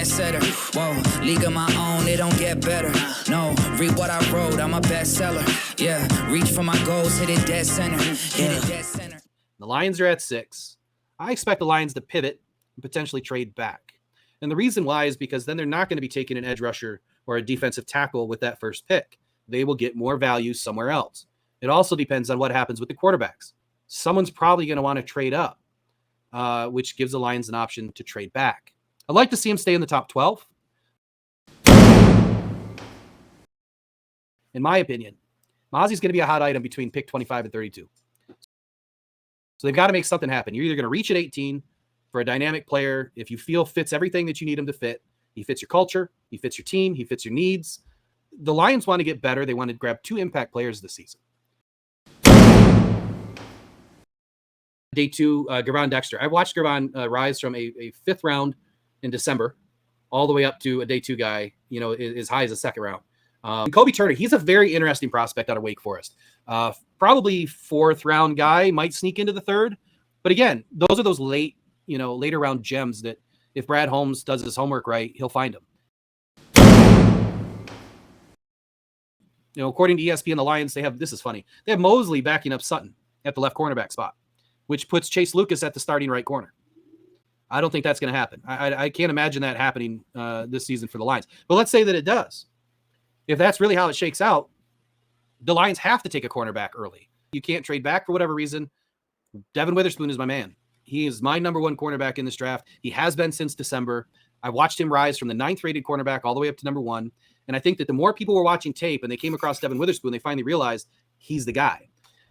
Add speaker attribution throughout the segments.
Speaker 1: trendsetter. Whoa, league of my own, it don't get better. No, read what I wrote, I'm a bestseller. Yeah, reach for my goals, hit it dead center. Hit it dead center.
Speaker 2: The Lions are at 6. I expect the Lions to pivot and potentially trade back. And the reason why is because then they're not going to be taking an edge rusher or a defensive tackle with that first pick. They will get more value somewhere else. It also depends on what happens with the quarterbacks. Someone's probably going to want to trade up, which gives the Lions an option to trade back. I'd like to see him stay in the top 12. In my opinion, Mozzie's going to be a hot item between pick 25 and 32. So they've got to make something happen. You're either going to reach at 18 for a dynamic player if you feel fits everything that you need him to fit. He fits your culture. He fits your team. He fits your needs. The Lions want to get better. They want to grab 2 impact players this season. Day 2, Gervon Dexter. I watched Gervon rise from a 5th round in December all the way up to a day 2 guy, as high as a 2nd round. Kobe Turner, he's a very interesting prospect out of Wake Forest. Probably 4th round guy, might sneak into the 3rd. But again, those are those later round gems that if Brad Holmes does his homework right, he'll find them. According to ESPN, the Lions, this is funny. They have Mosley backing up Sutton at the left cornerback spot, which puts Chase Lucas at the starting right corner. I don't think that's going to happen. I can't imagine that happening this season for the Lions. But let's say that it does. If that's really how it shakes out, the Lions have to take a cornerback early. You can't trade back for whatever reason. Devin Witherspoon is my man. He is my number 1 cornerback in this draft. He has been since December. I watched him rise from the 9th rated cornerback all the way up to number 1. And I think that the more people were watching tape and they came across Devin Witherspoon, they finally realized he's the guy.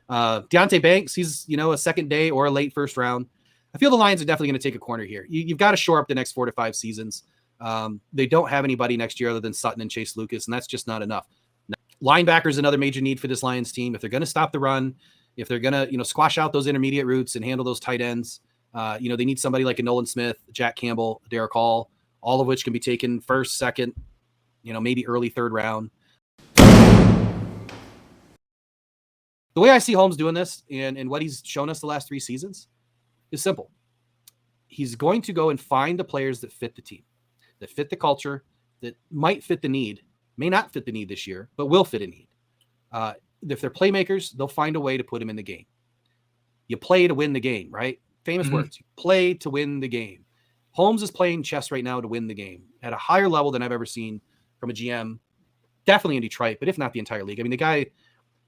Speaker 2: Deonte Banks, he's, a second day or a late 1st round. I feel the Lions are definitely going to take a corner here. You've got to shore up the next 4 to 5 seasons. They don't have anybody next year other than Sutton and Chase Lucas, and that's just not enough. Linebacker is another major need for this Lions team. If they're going to stop the run, if they're going to, squash out those intermediate routes and handle those tight ends, they need somebody like a Nolan Smith, Jack Campbell, Derek Hall, all of which can be taken 1st, 2nd, maybe early 3rd round. The way I see Holmes doing this and what he's shown us the last 3 seasons is simple. He's going to go and find the players that fit the team, that fit the culture, that might fit the need, may not fit the need this year, but will fit a need. If they're playmakers, they'll find a way to put them in the game. You play to win the game, right? Famous words. You play to win the game. Holmes is playing chess right now to win the game at a higher level than I've ever seen from a GM, definitely in Detroit, but if not the entire league. I mean, the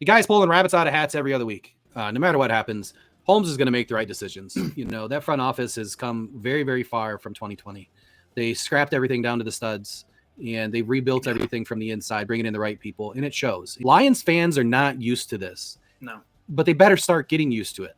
Speaker 2: guy's pulling rabbits out of hats every other week. No matter what happens, Holmes is going to make the right decisions. That front office has come very, very far from 2020. They scrapped everything down to the studs, and they've rebuilt everything from the inside, bringing in the right people, and it shows. Lions fans are not used to this.
Speaker 3: No.
Speaker 2: But they better start getting used to it.